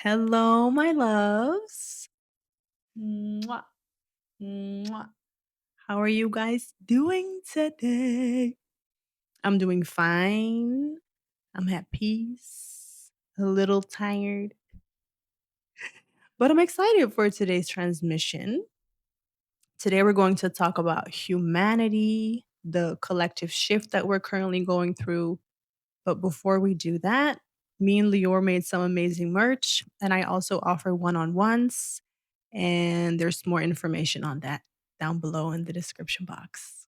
Hello, my loves. Mwah, mwah. How are you guys doing today? I'm doing fine. I'm at peace, a little tired, but I'm excited for today's transmission. Today, we're going to talk about humanity, the collective shift that we're currently going through. But before we do that, me and Lior made some amazing merch, and I also offer one on ones. And there's more information on that down below in the description box.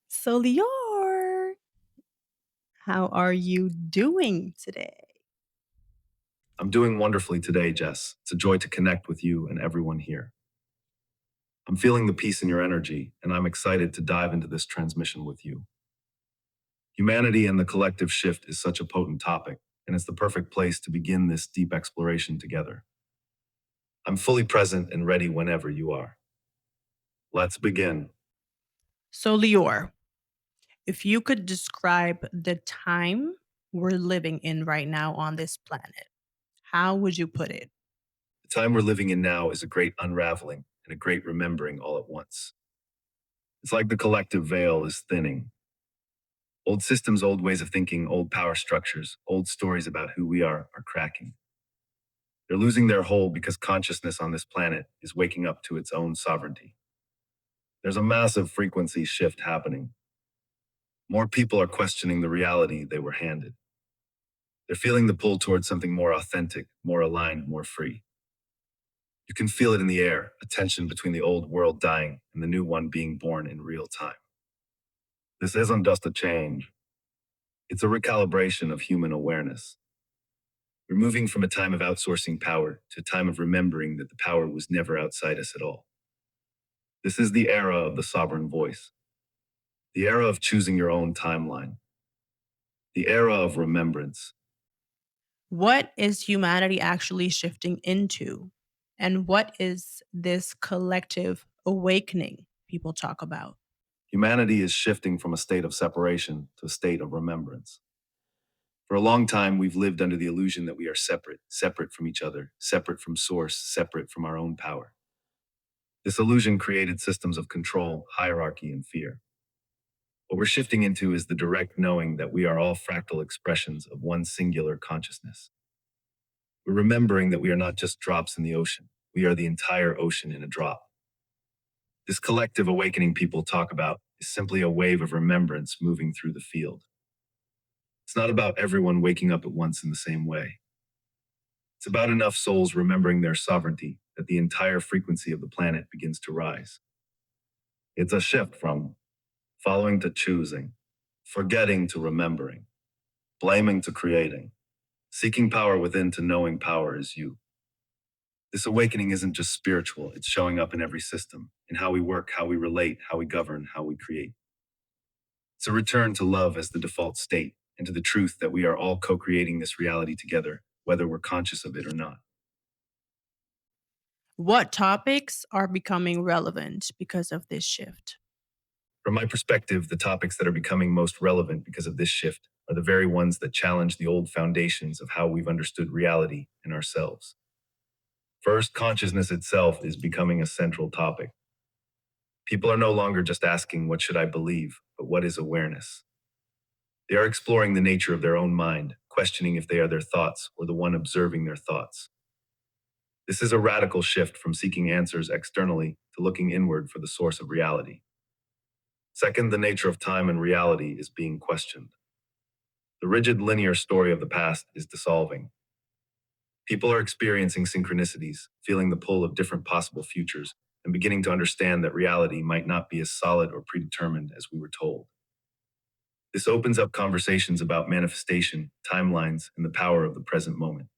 So, Lior, how are you doing today? I'm doing wonderfully today, Jess. It's a joy to connect with you and everyone here. I'm feeling the peace in your energy, and I'm excited to dive into this transmission with you. Humanity and the collective shift is such a potent topic, and it's the perfect place to begin this deep exploration together. I'm fully present and ready whenever you are. Let's begin. So, Lior, if you could describe the time we're living in right now on this planet, how would you put it? The time we're living in now is a great unraveling and a great remembering all at once. It's like the collective veil is thinning. Old systems, old ways of thinking, old power structures, old stories about who we are cracking. They're losing their hold because consciousness on this planet is waking up to its own sovereignty. There's a massive frequency shift happening. More people are questioning the reality they were handed. They're feeling the pull towards something more authentic, more aligned, more free. You can feel it in the air, a tension between the old world dying and the new one being born in real time. This isn't just a change, it's a recalibration of human awareness. We're moving from a time of outsourcing power to a time of remembering that the power was never outside us at all. This is the era of the sovereign voice, the era of choosing your own timeline, the era of remembrance. What is humanity actually shifting into? And what is this collective awakening people talk about? Humanity is shifting from a state of separation to a state of remembrance. For a long time, we've lived under the illusion that we are separate, separate from each other, separate from source, separate from our own power. This illusion created systems of control, hierarchy, and fear. What we're shifting into is the direct knowing that we are all fractal expressions of one singular consciousness. We're remembering that we are not just drops in the ocean, we are the entire ocean in a drop. This collective awakening people talk about is simply a wave of remembrance moving through the field. It's not about everyone waking up at once in the same way. It's about enough souls remembering their sovereignty that the entire frequency of the planet begins to rise. It's a shift from following to choosing, forgetting to remembering, blaming to creating, seeking power within to knowing power is you. This awakening isn't just spiritual, it's showing up in every system, in how we work, how we relate, how we govern, how we create. It's a return to love as the default state, and to the truth that we are all co creating this reality together, whether we're conscious of it or not. What topics are becoming relevant because of this shift? From my perspective, the topics that are becoming most relevant because of this shift are the very ones that challenge the old foundations of how we've understood reality and ourselves. First, consciousness itself is becoming a central topic. People are no longer just asking, what should I believe, but what is awareness? They are exploring the nature of their own mind, questioning if they are their thoughts or the one observing their thoughts. This is a radical shift from seeking answers externally to looking inward for the source of reality. Second, the nature of time and reality is being questioned. The rigid linear story of the past is dissolving. People are experiencing synchronicities, feeling the pull of different possible futures, and beginning to understand that reality might not be as solid or predetermined as we were told. This opens up conversations about manifestation, timelines, and the power of the present moment.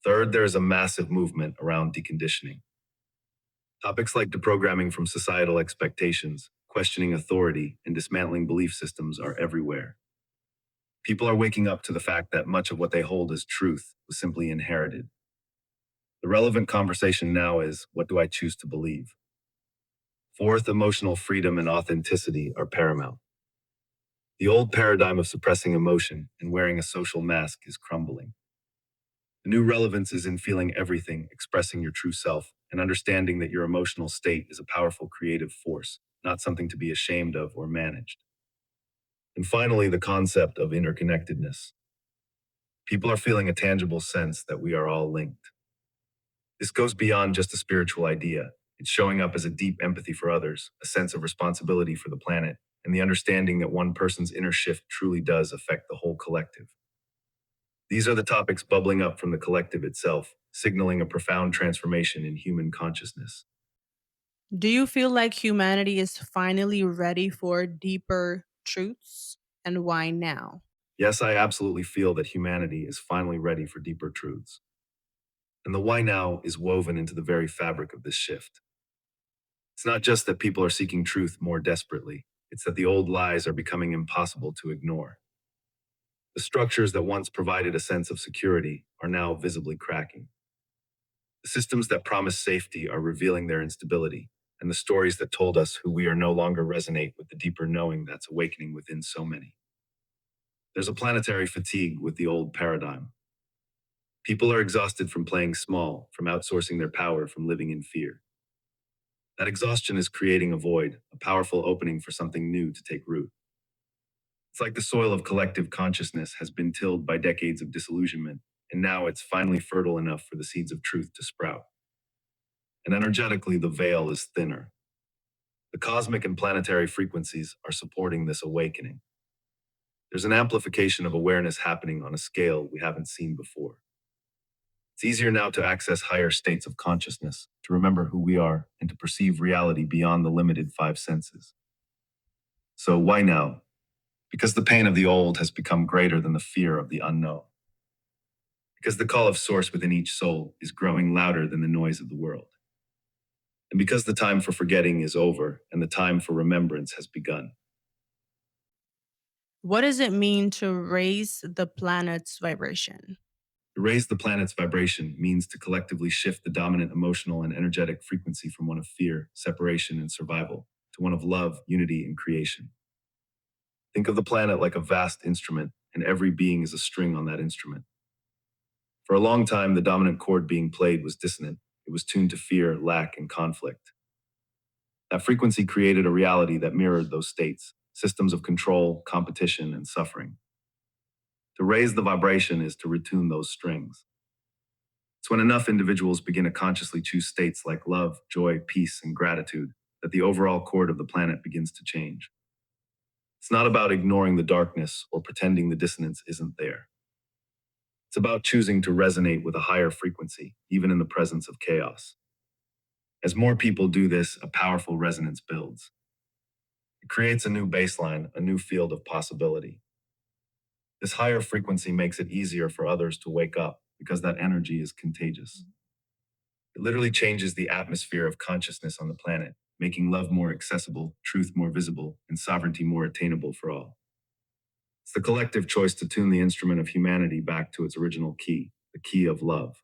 Third, there is a massive movement around deconditioning. Topics like deprogramming from societal expectations, questioning authority, and dismantling belief systems are everywhere. People are waking up to the fact that much of what they hold as truth was simply inherited. The relevant conversation now is, what do I choose to believe? Fourth, emotional freedom and authenticity are paramount. The old paradigm of suppressing emotion and wearing a social mask is crumbling. The new relevance is in feeling everything, expressing your true self, and understanding that your emotional state is a powerful creative force, not something to be ashamed of or managed. And finally, the concept of interconnectedness. People are feeling a tangible sense that we are all linked. This goes beyond just a spiritual idea. It's showing up as a deep empathy for others, a sense of responsibility for the planet, and the understanding that one person's inner shift truly does affect the whole collective. These are the topics bubbling up from the collective itself, signaling a profound transformation in human consciousness. Do you feel like humanity is finally ready for deeper truths? And why now? Yes, I absolutely feel that humanity is finally ready for deeper truths. And the why now is woven into the very fabric of this shift. It's not just that people are seeking truth more desperately, it's that the old lies are becoming impossible to ignore. The structures that once provided a sense of security are now visibly cracking. The systems that promised safety are revealing their instability, and the stories that told us who we are no longer resonate with the deeper knowing that's awakening within so many. There's a planetary fatigue with the old paradigm. People are exhausted from playing small, from outsourcing their power, from living in fear. That exhaustion is creating a void, a powerful opening for something new to take root. It's like the soil of collective consciousness has been tilled by decades of disillusionment, and now it's finally fertile enough for the seeds of truth to sprout. And energetically, the veil is thinner. The cosmic and planetary frequencies are supporting this awakening. There's an amplification of awareness happening on a scale we haven't seen before. It's easier now to access higher states of consciousness, to remember who we are, and to perceive reality beyond the limited five senses. So, why now? Because the pain of the old has become greater than the fear of the unknown. Because the call of source within each soul is growing louder than the noise of the world. And because the time for forgetting is over and the time for remembrance has begun. What does it mean to raise the planet's vibration? To raise the planet's vibration means to collectively shift the dominant emotional and energetic frequency from one of fear, separation, and survival to one of love, unity, and creation. Think of the planet like a vast instrument, and every being is a string on that instrument. For a long time, the dominant chord being played was dissonant. It was tuned to fear, lack, and conflict. That frequency created a reality that mirrored those states, systems of control, competition, and suffering. To raise the vibration is to retune those strings. It's when enough individuals begin to consciously choose states like love, joy, peace, and gratitude that the overall chord of the planet begins to change. It's not about ignoring the darkness or pretending the dissonance isn't there. It's about choosing to resonate with a higher frequency, even in the presence of chaos. As more people do this, a powerful resonance builds. It creates a new baseline, a new field of possibility. This higher frequency makes it easier for others to wake up because that energy is contagious. It literally changes the atmosphere of consciousness on the planet, making love more accessible, truth more visible, and sovereignty more attainable for all. It's the collective choice to tune the instrument of humanity back to its original key, the key of love.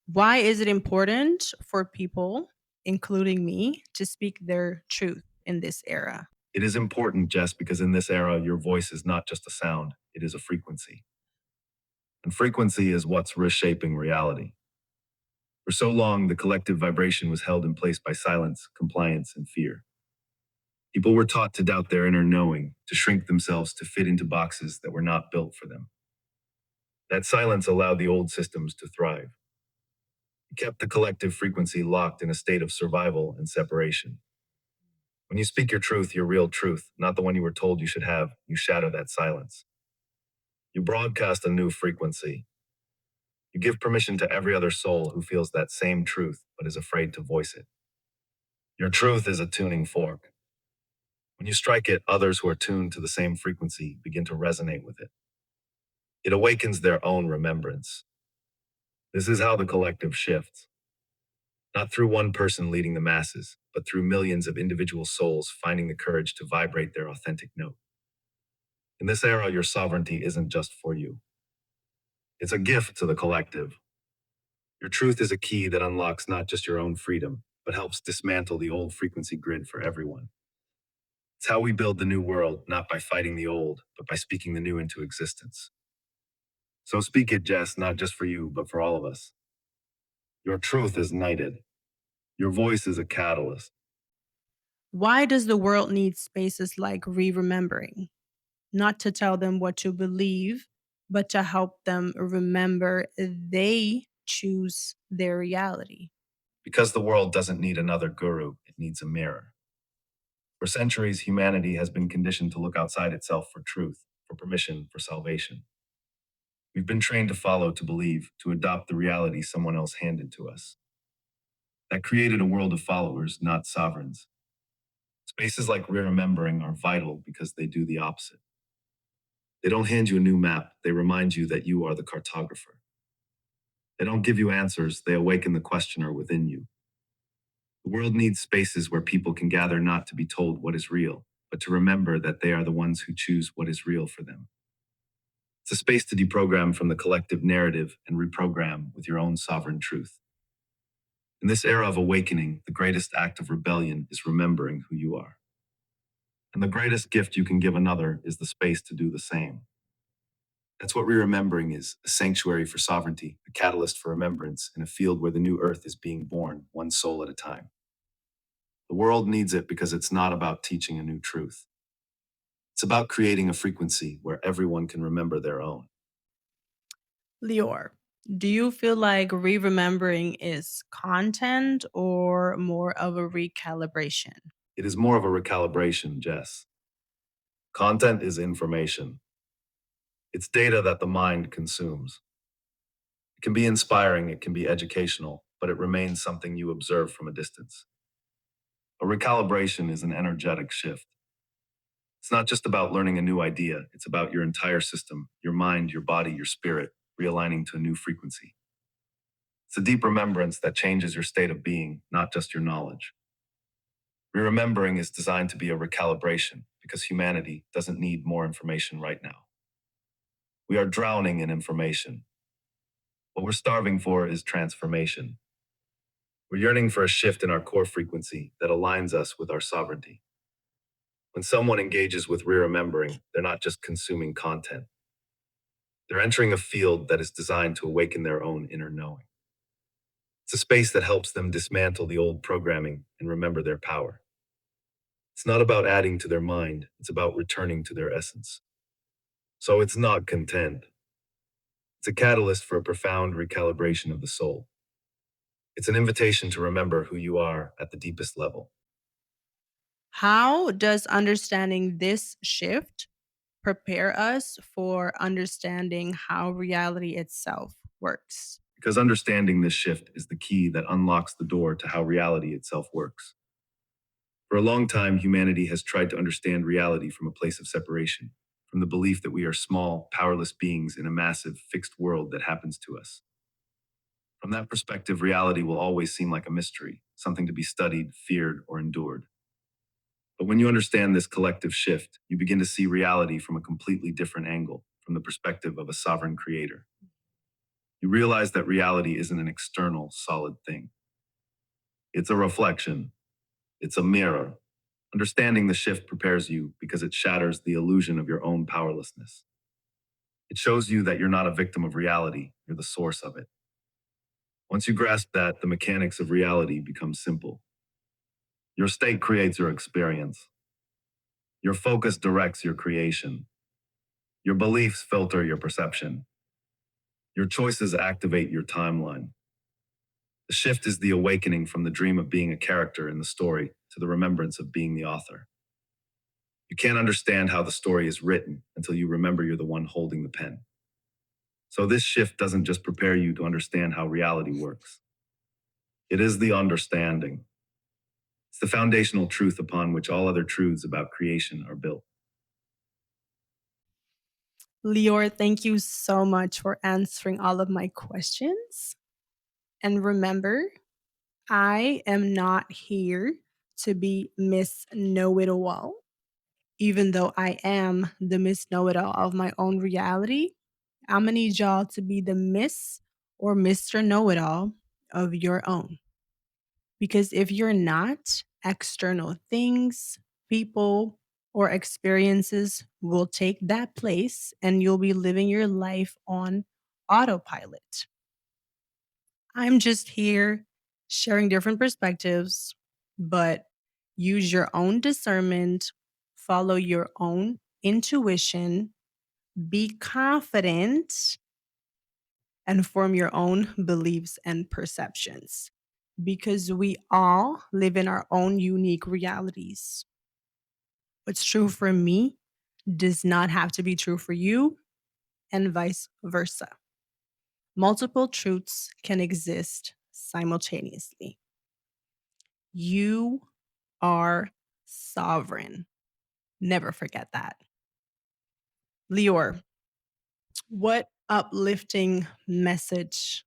Why is it important for people, including me, to speak their truth in this era? It is important, Jess, because in this era, your voice is not just a sound, it is a frequency. And frequency is what's reshaping reality. For so long, the collective vibration was held in place by silence, compliance, and fear. People were taught to doubt their inner knowing, to shrink themselves to fit into boxes that were not built for them. That silence allowed the old systems to thrive. It kept the collective frequency locked in a state of survival and separation. When you speak your truth, your real truth, not the one you were told you should have, you shatter that silence. You broadcast a new frequency. You give permission to every other soul who feels that same truth but is afraid to voice it. Your truth is a tuning fork. When you strike it, others who are tuned to the same frequency begin to resonate with it. It awakens their own remembrance. This is how the collective shifts. Not through one person leading the masses, but through millions of individual souls finding the courage to vibrate their authentic note. In this era, your sovereignty isn't just for you. It's a gift to the collective. Your truth is a key that unlocks not just your own freedom, but helps dismantle the old frequency grid for everyone. It's how we build the new world, not by fighting the old, but by speaking the new into existence. So speak it, Jess, not just for you, but for all of us. Your truth is knighted. Your voice is a catalyst. Why does the world need spaces like re remembering? Not to tell them what to believe, but to help them remember they choose their reality. Because the world doesn't need another guru, it needs a mirror. For centuries, humanity has been conditioned to look outside itself for truth, for permission, for salvation. We've been trained to follow, to believe, to adopt the reality someone else handed to us. That created a world of followers, not sovereigns. Spaces like remembering are vital because they do the opposite. They don't hand you a new map, they remind you that you are the cartographer. They don't give you answers, they awaken the questioner within you. The world needs spaces where people can gather not to be told what is real, but to remember that they are the ones who choose what is real for them. It's a space to deprogram from the collective narrative and reprogram with your own sovereign truth. In this era of awakening, the greatest act of rebellion is remembering who you are. And the greatest gift you can give another is the space to do the same. That's what re-remembering is, a sanctuary for sovereignty, a catalyst for remembrance, in a field where the new earth is being born, one soul at a time. The world needs it because it's not about teaching a new truth. It's about creating a frequency where everyone can remember their own. Lior, do you feel like re remembering is content or more of a recalibration? It is more of a recalibration, Jess. Content is information. It's data that the mind consumes. It can be inspiring, it can be educational, but it remains something you observe from a distance. A recalibration is an energetic shift. It's not just about learning a new idea, it's about your entire system, your mind, your body, your spirit, realigning to a new frequency. It's a deep remembrance that changes your state of being, not just your knowledge. Remembering is designed to be a recalibration because humanity doesn't need more information right now. We are drowning in information. What we're starving for is transformation. We're yearning for a shift in our core frequency that aligns us with our sovereignty. When someone engages with re-remembering, they're not just consuming content. They're entering a field that is designed to awaken their own inner knowing. It's a space that helps them dismantle the old programming and remember their power. It's not about adding to their mind, it's about returning to their essence. So it's not content. It's a catalyst for a profound recalibration of the soul. It's an invitation to remember who you are at the deepest level. How does understanding this shift prepare us for understanding how reality itself works? Because understanding this shift is the key that unlocks the door to how reality itself works. For a long time, humanity has tried to understand reality from a place of separation, from the belief that we are small, powerless beings in a massive, fixed world that happens to us. From that perspective, reality will always seem like a mystery, something to be studied, feared, or endured. But when you understand this collective shift, you begin to see reality from a completely different angle, from the perspective of a sovereign creator. You realize that reality isn't an external, solid thing. It's a reflection, it's a mirror. Understanding the shift prepares you because it shatters the illusion of your own powerlessness. It shows you that you're not a victim of reality, you're the source of it. Once you grasp that, the mechanics of reality become simple. Your state creates your experience. Your focus directs your creation. Your beliefs filter your perception. Your choices activate your timeline. The shift is the awakening from the dream of being a character in the story to the remembrance of being the author. You can't understand how the story is written until you remember you're the one holding the pen. So, this shift doesn't just prepare you to understand how reality works, it is the understanding. It's the foundational truth upon which all other truths about creation are built. Lior, thank you so much for answering all of my questions. And remember, I am not here to be Miss Know It All, even though I am the Miss Know It All of my own reality. I'm gonna need y'all to be the Miss or Mr. Know It All of your own. Because if you're not, external things, people, or experiences will take that place and you'll be living your life on autopilot. I'm just here sharing different perspectives, but use your own discernment, follow your own intuition, be confident, and form your own beliefs and perceptions because we all live in our own unique realities. What's true for me does not have to be true for you, and vice versa. Multiple truths can exist simultaneously. You are sovereign. Never forget that. Lior, what uplifting message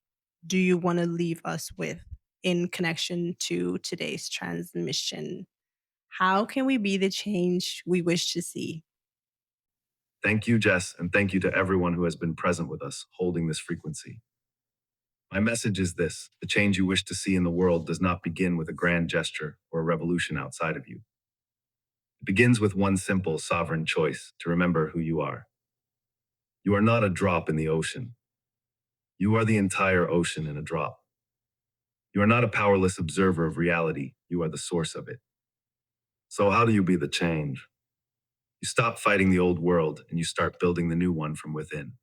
do you want to leave us with in connection to today's transmission? How can we be the change we wish to see? Thank you, Jess, and thank you to everyone who has been present with us, holding this frequency. My message is this: the change you wish to see in the world does not begin with a grand gesture or a revolution outside of you. It begins with one simple, sovereign choice to remember who you are. You are not a drop in the ocean. You are the entire ocean in a drop. You are not a powerless observer of reality. You are the source of it. So, how do you be the change? You stop fighting the old world and you start building the new one from within.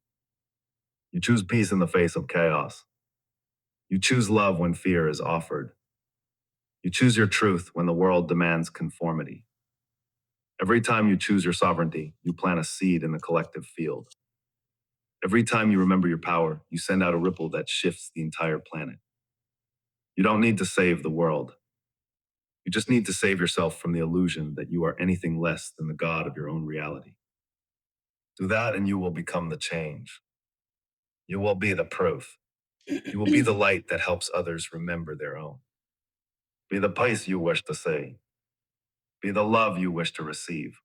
You choose peace in the face of chaos. You choose love when fear is offered. You choose your truth when the world demands conformity. Every time you choose your sovereignty, you plant a seed in the collective field. Every time you remember your power, you send out a ripple that shifts the entire planet. You don't need to save the world. You just need to save yourself from the illusion that you are anything less than the God of your own reality. Do that and you will become the change. You will be the proof. You will be the light that helps others remember their own. Be the peace you wish to see. Be the love you wish to receive.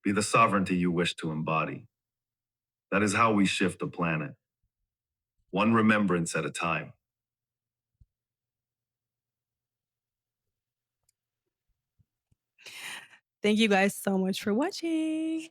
Be the sovereignty you wish to embody. That is how we shift a planet, one remembrance at a time. Thank you guys so much for watching.